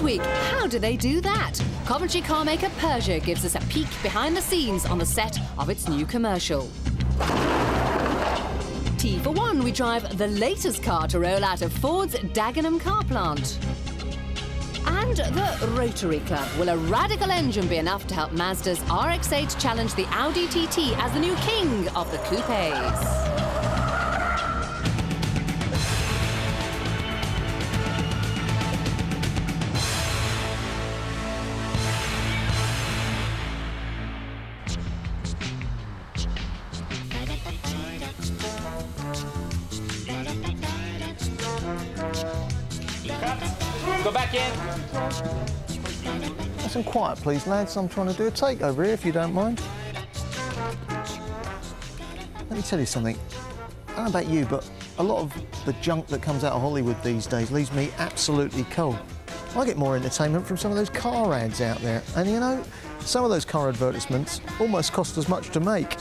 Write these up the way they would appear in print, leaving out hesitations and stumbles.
week, how do they do that? Coventry car maker Peugeot gives us a peek behind the scenes on the set of its new commercial. T for one, we drive the latest car to roll out of Ford's Dagenham car plant. And the Rotary Club. Will a radical engine be enough to help Mazda's RX-8 challenge the Audi TT as the new king of the coupes? Go back in. Nice and quiet, please, lads. I'm trying to do a takeover here, if you don't mind. Let me tell you something. I don't know about you, but a lot of the junk that comes out of Hollywood these days leaves me absolutely cold. I get more entertainment from some of those car ads out there. And, you know, some of those car advertisements almost cost as much to make.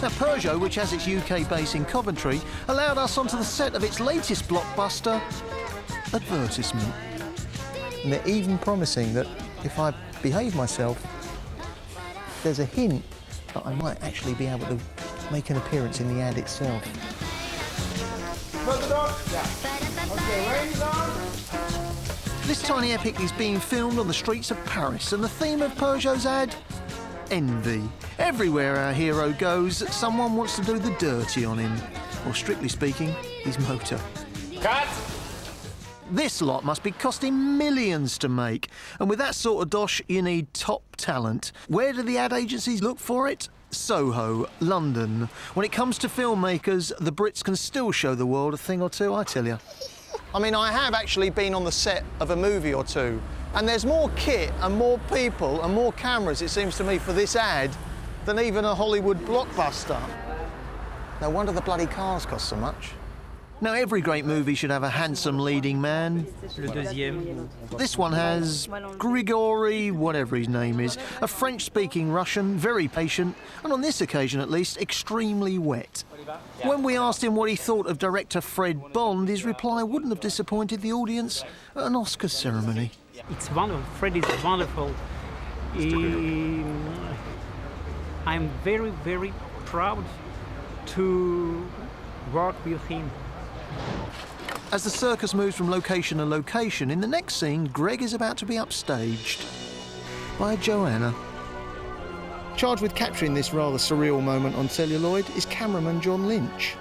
Now, Peugeot, which has its UK base in Coventry, allowed us onto the set of its latest blockbuster advertisement. And they're even promising that if I behave myself, there's a hint that I might actually be able to make an appearance in the ad itself. Close the door? Yeah. Okay, rain's on. This tiny epic is being filmed on the streets of Paris, and the theme of Peugeot's ad? Envy. Everywhere our hero goes, someone wants to do the dirty on him. Or, strictly speaking, his motor. Cut! This lot must be costing millions to make. And with that sort of dosh, you need top talent. Where do the ad agencies look for it? Soho, London. When it comes to filmmakers, the Brits can still show the world a thing or two, I tell you. I mean, I have actually been on the set of a movie or two, and there's more kit and more people and more cameras, it seems to me, for this ad than even a Hollywood blockbuster. No wonder the bloody cars cost so much. Now, every great movie should have a handsome leading man. This one has Grigory, whatever his name is, a French-speaking Russian, very patient, and on this occasion at least, extremely wet. When we asked him what he thought of director Fred Bond, his reply wouldn't have disappointed the audience at an Oscar ceremony. It's wonderful. Fred is wonderful. I'm very, very proud to work with him. As the circus moves from location to location, in the next scene, Greg is about to be upstaged by Joanna. Charged with capturing this rather surreal moment on celluloid is cameraman John Lynch.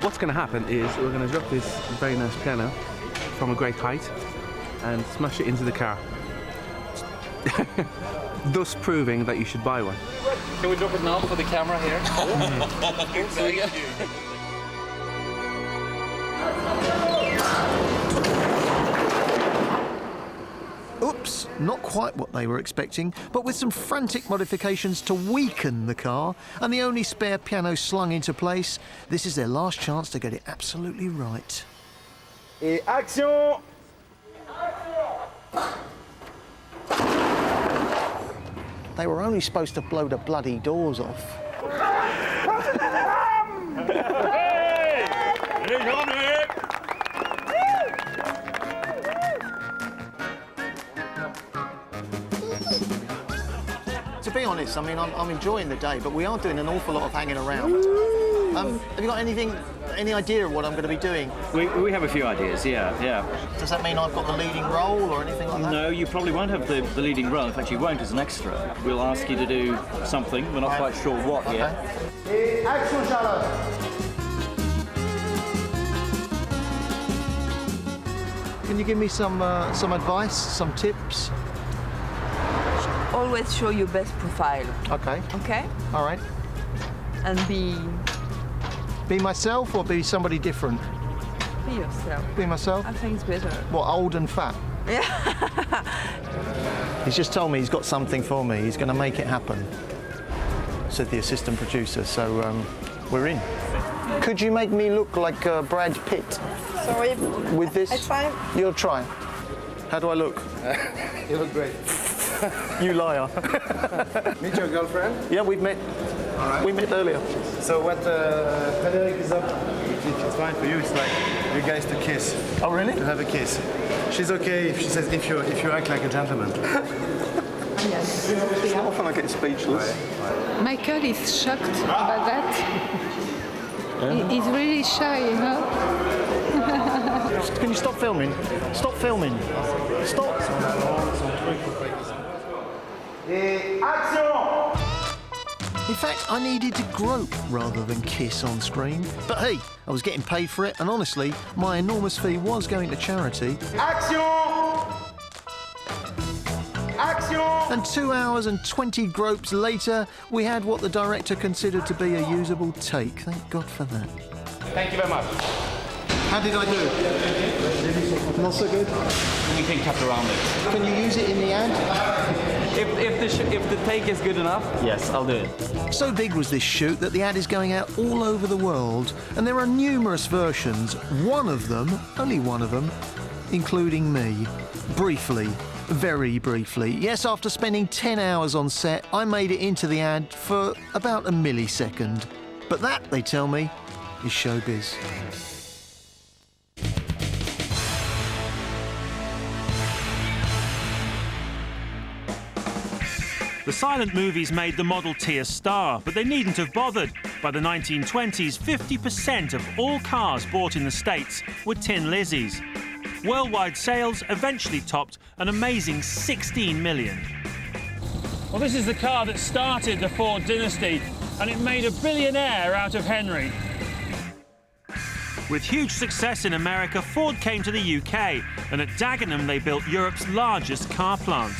What's going to happen is we're going to drop this very nice piano from a great height and smash it into the car, thus proving that you should buy one. Can we drop it now for the camera here? Oops, not quite what they were expecting, but with some frantic modifications to weaken the car and the only spare piano slung into place, this is their last chance to get it absolutely right. Et action! They were only supposed to blow the bloody doors off. To be honest, I mean, I'm enjoying the day, but we are doing an awful lot of hanging around. Have you got any idea of what I'm going to be doing? We have a few ideas, yeah. Does that mean I've got the leading role or anything like that? No, you probably won't have the leading role. In fact, you won't as an extra. We'll ask you to do something. We're not quite sure what yet. Et action, Charlotte! Can you give me some advice, some tips? Always show your best profile. Okay. Okay? All right. And be myself or be somebody different? Be yourself. Be myself? I think it's better. What, old and fat? Yeah. He's just told me he's got something for me. He's going to make it happen, said the assistant producer, so we're in. Could you make me look like Brad Pitt? Sorry. With this? I try. You'll try. How do I look? You look great. You liar. Meet your girlfriend? Yeah, we've met. We met earlier. So what Frederick is up, if it's fine for you, it's like you guys to kiss. Oh, really? To have a kiss. She's okay if she says if you act like a gentleman. Often I get speechless. Michael is shocked about that. He's really shy, you know. Can you stop filming? Stop filming. Stop. Et action! In fact, I needed to grope rather than kiss on screen. But hey, I was getting paid for it, and honestly, my enormous fee was going to charity. Action! Action! And 2 hours and 20 gropes later, we had what the director considered to be a usable take. Thank God for that. Thank you very much. How did I do? Not so good? We can cut around it. Can you use it in the ad? If the take is good enough, yes, I'll do it. So big was this shoot that the ad is going out all over the world, and there are numerous versions. One of them, only one of them, including me. Briefly, very briefly. Yes, after spending 10 hours on set, I made it into the ad for about a millisecond. But that, they tell me, is showbiz. The silent movies made the Model T a star, but they needn't have bothered. By the 1920s, 50% of all cars bought in the States were Tin Lizzies. Worldwide sales eventually topped an amazing 16 million. Well, this is the car that started the Ford dynasty, and it made a billionaire out of Henry. With huge success in America, Ford came to the UK, and at Dagenham they built Europe's largest car plant.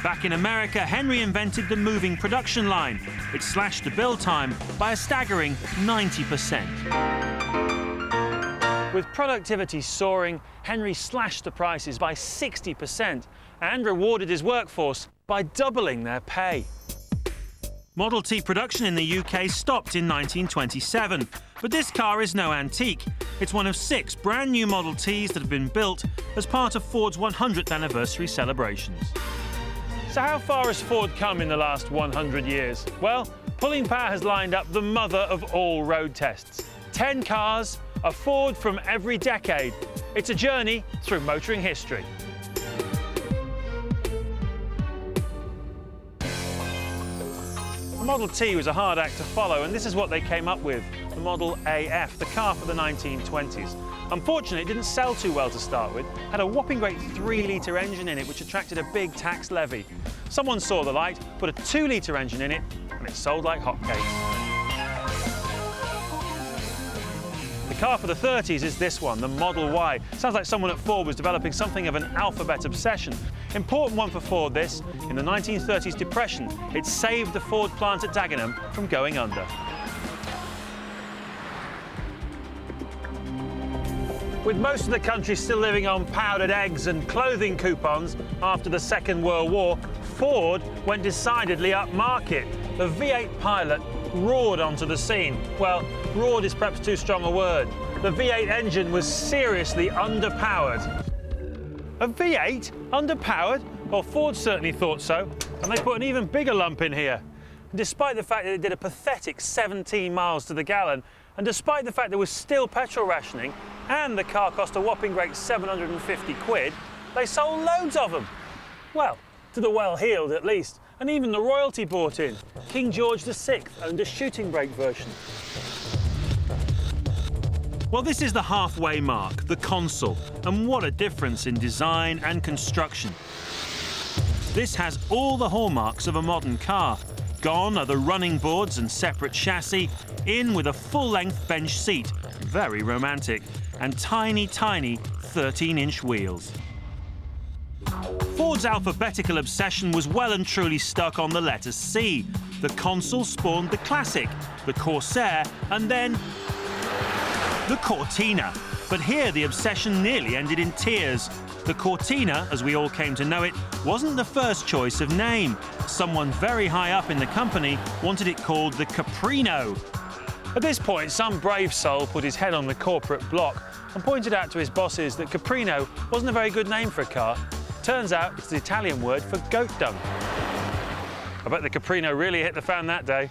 Back in America, Henry invented the moving production line. It slashed the build time by a staggering 90%. With productivity soaring, Henry slashed the prices by 60% and rewarded his workforce by doubling their pay. Model T production in the UK stopped in 1927, but this car is no antique. It's one of 6 brand new Model Ts that have been built as part of Ford's 100th anniversary celebrations. So how far has Ford come in the last 100 years? Well, Pulling Power has lined up the mother of all road tests. 10 cars, a Ford from every decade. It's a journey through motoring history. The Model T was a hard act to follow, and this is what they came up with, the Model AF, the car for the 1920s. Unfortunately, it didn't sell too well to start with, had a whopping great 3-litre engine in it, which attracted a big tax levy. Someone saw the light, put a 2-litre engine in it, and it sold like hotcakes. The car for the 30s is this one, the Model Y. Sounds like someone at Ford was developing something of an alphabet obsession. Important one for Ford, this. In the 1930s depression, it saved the Ford plant at Dagenham from going under. With most of the country still living on powdered eggs and clothing coupons after the Second World War, Ford went decidedly upmarket. The V8 Pilot roared onto the scene. Well, roared is perhaps too strong a word. The V8 engine was seriously underpowered. A V8 underpowered? Well, Ford certainly thought so, and they put an even bigger lump in here. And despite the fact that it did a pathetic 17 miles to the gallon, and despite the fact there was still petrol rationing, and the car cost a whopping great 750 quid, they sold loads of them. Well, to the well-heeled at least, and even the royalty bought in. King George VI owned a shooting brake version. Well, this is the halfway mark, the console, and what a difference in design and construction. This has all the hallmarks of a modern car. Gone are the running boards and separate chassis, in with a full-length bench seat, very romantic, and tiny, tiny 13-inch wheels. Ford's alphabetical obsession was well and truly stuck on the letter C. The console spawned the Classic, the Corsair, and then the Cortina. But here the obsession nearly ended in tears. The Cortina, as we all came to know it, wasn't the first choice of name. Someone very high up in the company wanted it called the Caprino. At this point, some brave soul put his head on the corporate block and pointed out to his bosses that Caprino wasn't a very good name for a car. Turns out it's the Italian word for goat dung. I bet the Caprino really hit the fan that day.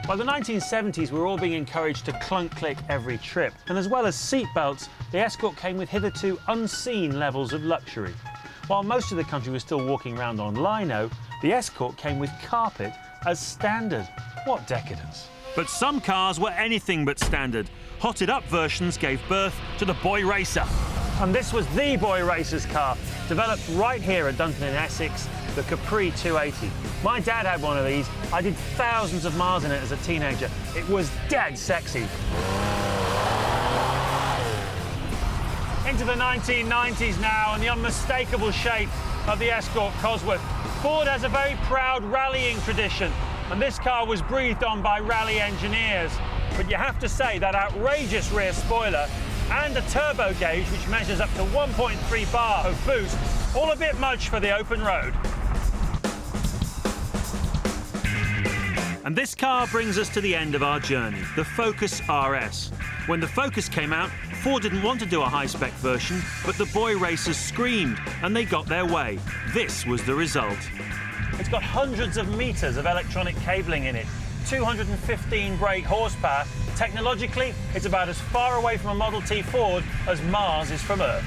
By the 1970s, we were all being encouraged to clunk-click every trip. And as well as seat belts, the Escort came with hitherto unseen levels of luxury. While most of the country was still walking around on lino, the Escort came with carpet as standard. What decadence. But some cars were anything but standard. Hotted-up versions gave birth to the Boy Racer. And this was the Boy Racer's car, developed right here at Dunton in Essex, the Capri 280. My dad had one of these. I did thousands of miles in it as a teenager. It was dead sexy. Into the 1990s now, and the unmistakable shape of the Escort Cosworth. Ford has a very proud rallying tradition, and this car was breathed on by rally engineers. But you have to say that outrageous rear spoiler and a turbo gauge which measures up to 1.3 bar of boost, all a bit much for the open road. And this car brings us to the end of our journey, the Focus RS. When the Focus came out, Ford didn't want to do a high-spec version, but the Boy Racers screamed, and they got their way. This was the result. It's got hundreds of meters of electronic cabling in it, 215 brake horsepower. Technologically, it's about as far away from a Model T Ford as Mars is from Earth.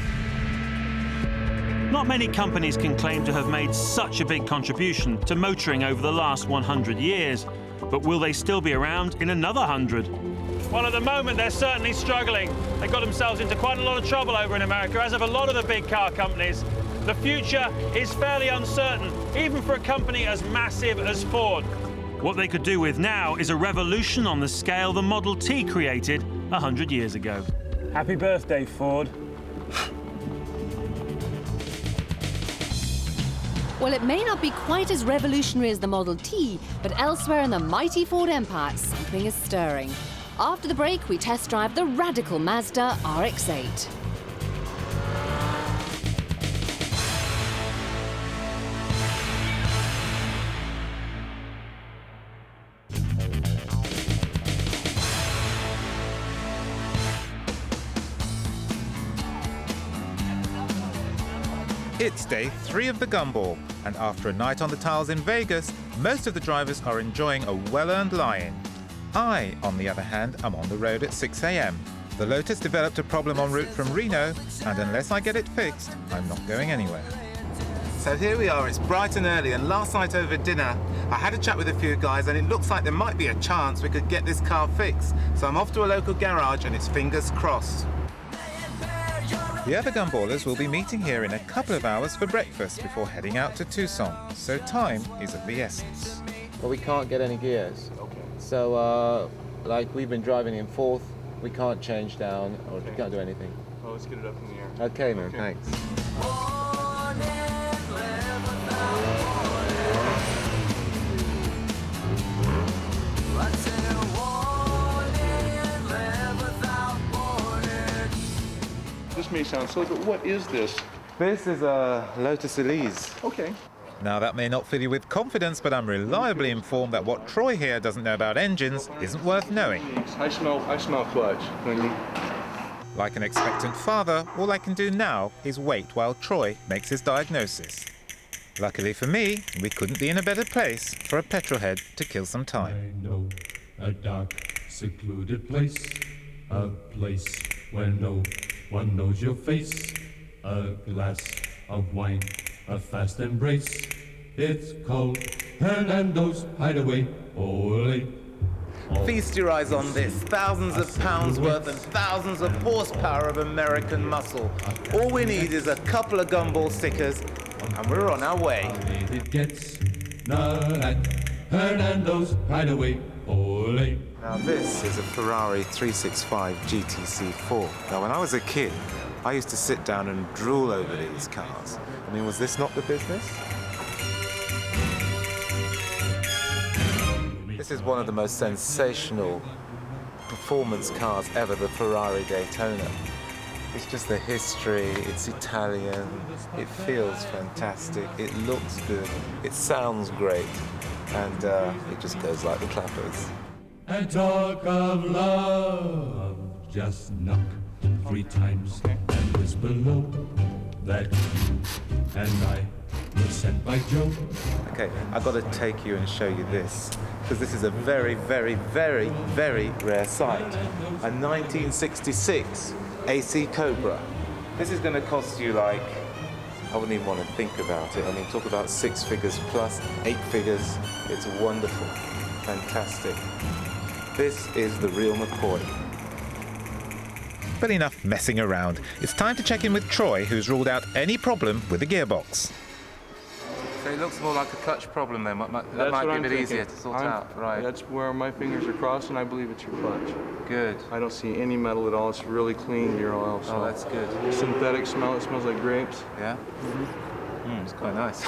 Not many companies can claim to have made such a big contribution to motoring over the last 100 years. But will they still be around in another 100? Well, at the moment, they're certainly struggling. They got themselves into quite a lot of trouble over in America, as have a lot of the big car companies. The future is fairly uncertain, even for a company as massive as Ford. What they could do with now is a revolution on the scale the Model T created 100 years ago. Happy birthday, Ford. Well, it may not be quite as revolutionary as the Model T, but elsewhere in the mighty Ford empire, something is stirring. After the break, we test drive the radical Mazda RX-8. It's day 3 of the Gumball, and after a night on the tiles in Vegas, most of the drivers are enjoying a well-earned lie-in. I, on the other hand, am on the road at 6 a.m. The Lotus developed a problem en route from Reno, and unless I get it fixed, I'm not going anywhere. So here we are, it's bright and early, and last night over dinner, I had a chat with a few guys, and it looks like there might be a chance we could get this car fixed. So I'm off to a local garage, and it's fingers crossed. The other Gumballers will be meeting here in a couple of hours for breakfast before heading out to Tucson, so time is of the essence. Well, we can't get any gears. Okay. So, like, we've been driving in fourth, we can't change down, or we can't do anything. Oh, let's get it up in the air. Okay, man, thanks. This may sound silly, but what is this? This is a Lotus Elise. Okay. Now, that may not fill you with confidence, but I'm reliably informed that what Troy here doesn't know about engines isn't worth knowing. I smell clutch. Like an expectant father, all I can do now is wait while Troy makes his diagnosis. Luckily for me, we couldn't be in a better place for a petrolhead to kill some time. I know a dark, secluded place, a place where no one knows your face, a glass of wine, a fast embrace. It's called Hernando's Hideaway. Ole. Feast your eyes on this. Thousands of pounds worth and thousands of horsepower of American muscle. All we need is a couple of Gumball stickers, and we're on our way. It gets not at Hernando's Hideaway. Ole. Now this is a Ferrari 365 GTC4. Now when I was a kid, I used to sit down and drool over these cars. I mean, was this not the business? This is one of the most sensational performance cars ever, the Ferrari Daytona. It's just the history, it's Italian, it feels fantastic, it looks good, it sounds great, and it just goes like the clappers. And talk of love, just knock 3 times and whisper low that you and I We're sent by Joe. Okay, I've got to take you and show you this, because this is a very, very, very, very rare sight. A 1966 AC Cobra. This is going to cost you like, I wouldn't even want to think about it. I mean, talk about 6 figures plus 8 figures. It's wonderful, fantastic. This is the real McCoy. But enough messing around. It's time to check in with Troy, who's ruled out any problem with the gearbox. So it looks more like a clutch problem then. That might be a bit easier to sort out, right? That's where my fingers are crossed, and I believe it's your clutch. Good. I don't see any metal at all. It's really clean gear oil. So oh, that's good. Synthetic smell. It smells like grapes. Yeah? It's quite nice.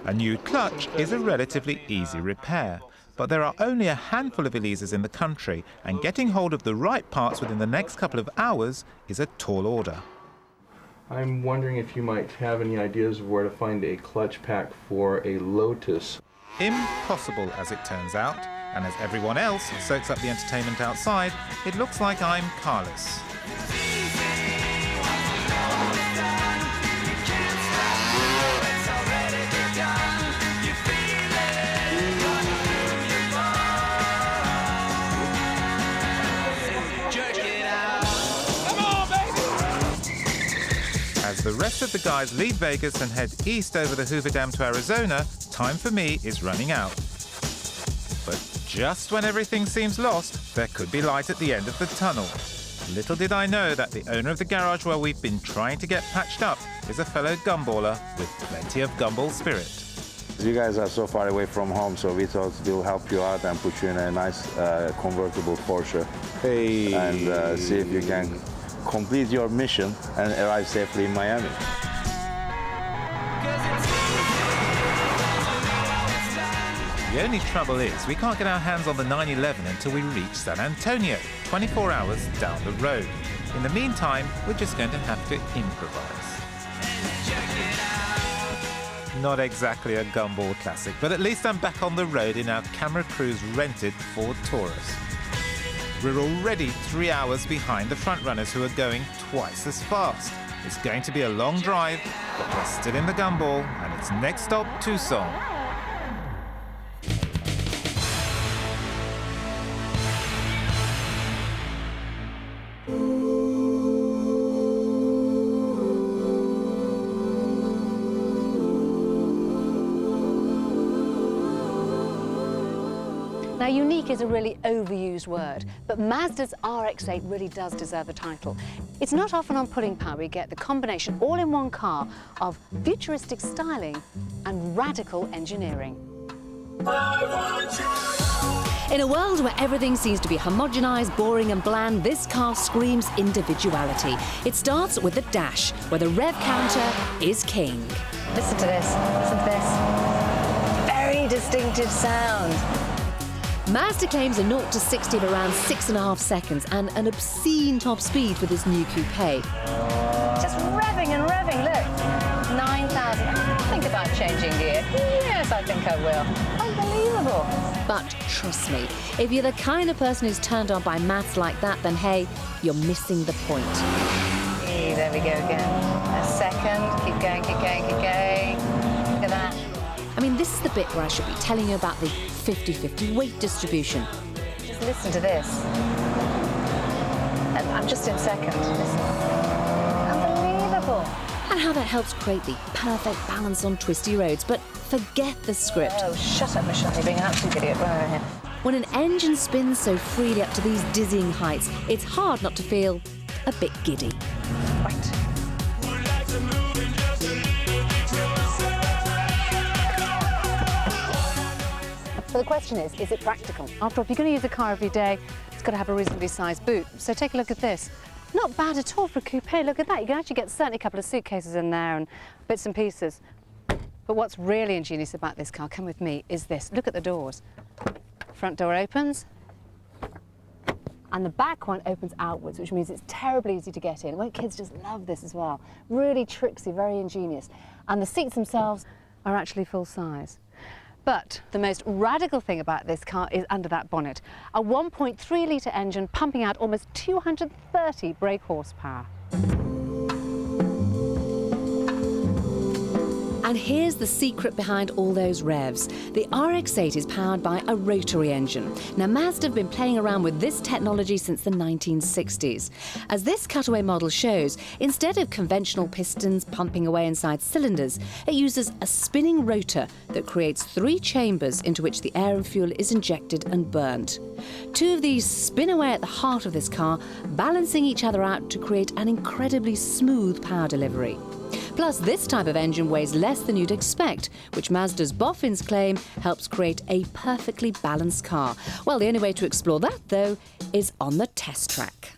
A new clutch is a relatively easy repair, but there are only a handful of Elizas in the country, and getting hold of the right parts within the next couple of hours is a tall order. I'm wondering if you might have any ideas of where to find a clutch pack for a Lotus. Impossible, as it turns out, and as everyone else soaks up the entertainment outside, it looks like I'm carless. As the rest of the guys leave Vegas and head east over the Hoover Dam to Arizona, time for me is running out. But just when everything seems lost, there could be light at the end of the tunnel. Little did I know that the owner of the garage where we've been trying to get patched up is a fellow gumballer with plenty of gumball spirit. You guys are so far away from home, so we thought we'll help you out and put you in a nice convertible Porsche. Hey. And see if you can complete your mission and arrive safely in Miami. The only trouble is we can't get our hands on the 911 until we reach San Antonio, 24 hours down the road. In the meantime, we're just going to have to improvise. Not exactly a gumball classic, but at least I'm back on the road in our Camera Cruise rented Ford Taurus. We're already 3 hours behind the front runners who are going twice as fast. It's going to be a long drive, but we're still in the gumball, and it's next stop Tucson. Now, unique is a really overused word, but Mazda's RX-8 really does deserve the title. It's not often on Pulling Power we get the combination all in one car of futuristic styling and radical engineering. In a world where everything seems to be homogenized, boring and bland, this car screams individuality. It starts with the dash, where the rev counter is king. Listen to this, listen to this. Very distinctive sound. Mazda claims a 0 to 60 of around 6.5 seconds and an obscene top speed for this new coupe. Just revving and revving, look. 9,000. Think about changing gear. Yes, I think I will. Unbelievable. But trust me, if you're the kind of person who's turned on by maths like that, then hey, you're missing the point. Hey, there we go again. A second. Keep going, keep going, keep going. Look at that. I mean, this is the bit where I should be telling you about the 50-50 weight distribution. Just listen to this. And I'm just in second. Listen. Unbelievable. And how that helps create the perfect balance on twisty roads. But forget the script. Oh, shut up, Michelle. You're being an absolute idiot. Right over here. When an engine spins so freely up to these dizzying heights, it's hard not to feel a bit giddy. Right. So the question is it practical? After all, if you're going to use a car every day, it's got to have a reasonably sized boot. So take a look at this. Not bad at all for a coupe. Look at that. You can actually get certainly a couple of suitcases in there and bits and pieces. But what's really ingenious about this car, come with me, is this. Look at the doors. Front door opens, and the back one opens outwards, which means it's terribly easy to get in. Won't kids just love this as well? Really tricksy, very ingenious. And the seats themselves are actually full size. But the most radical thing about this car is under that bonnet. A 1.3-litre engine pumping out almost 230 brake horsepower. And here's the secret behind all those revs. The RX-8 is powered by a rotary engine. Now, Mazda have been playing around with this technology since the 1960s. As this cutaway model shows, instead of conventional pistons pumping away inside cylinders, it uses a spinning rotor that creates 3 chambers into which the air and fuel is injected and burnt. 2 of these spin away at the heart of this car, balancing each other out to create an incredibly smooth power delivery. Plus, this type of engine weighs less than you'd expect, which Mazda's boffins claim helps create a perfectly balanced car. Well, the only way to explore that, though, is on the test track.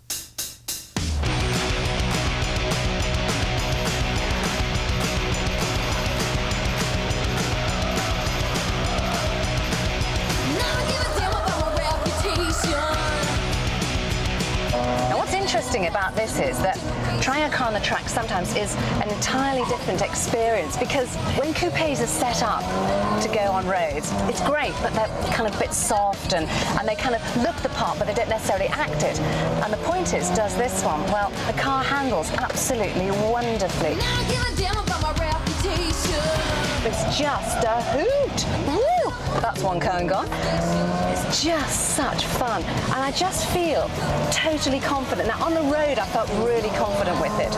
Interesting about this is that trying a car on the track sometimes is an entirely different experience, because when coupes are set up to go on roads, it's great, but they're kind of a bit soft and they kind of look the part, but they don't necessarily act it. And the point is, does this one? Well, the car handles absolutely wonderfully. It's just a hoot. Woo! That's one cone gone. It's just such fun, and I just feel totally confident. Now, on the road, I felt really confident with it.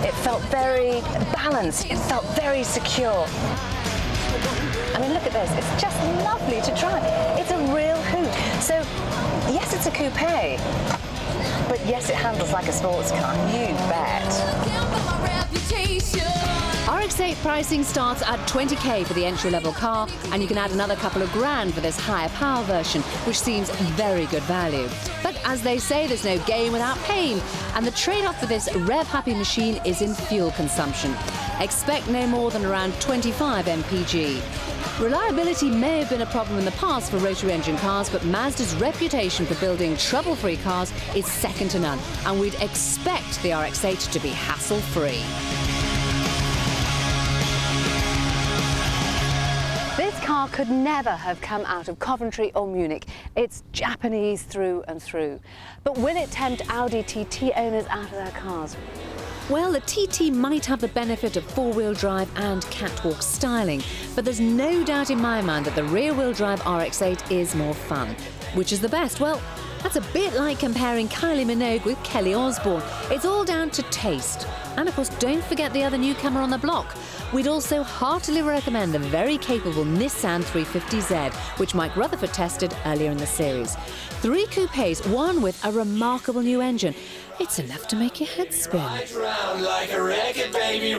It felt very balanced. It felt very secure. I mean, look at this. It's just lovely to drive. It's a real hoot. So, yes, it's a coupe, but yes, it handles like a sports car. You bet. RX-8 pricing starts at 20k for the entry-level car, and you can add another couple of grand for this higher power version, which seems very good value. But as they say, there's no gain without pain, and the trade-off for this rev-happy machine is in fuel consumption. Expect no more than around 25 mpg. Reliability may have been a problem in the past for rotary engine cars, but Mazda's reputation for building trouble-free cars is second to none, and we'd expect the RX-8 to be hassle-free. This car could never have come out of Coventry or Munich. It's Japanese through and through. But will it tempt Audi TT owners out of their cars? Well, the TT might have the benefit of four-wheel drive and catwalk styling, but there's no doubt in my mind that the rear-wheel drive RX-8 is more fun. Which is the best? Well, that's a bit like comparing Kylie Minogue with Kelly Osbourne. It's all down to taste. And of course, don't forget the other newcomer on the block. We'd also heartily recommend the very capable Nissan 350Z, which Mike Rutherford tested earlier in the series. 3 coupes, one with a remarkable new engine. It's enough to make your head spin. Like a record, baby.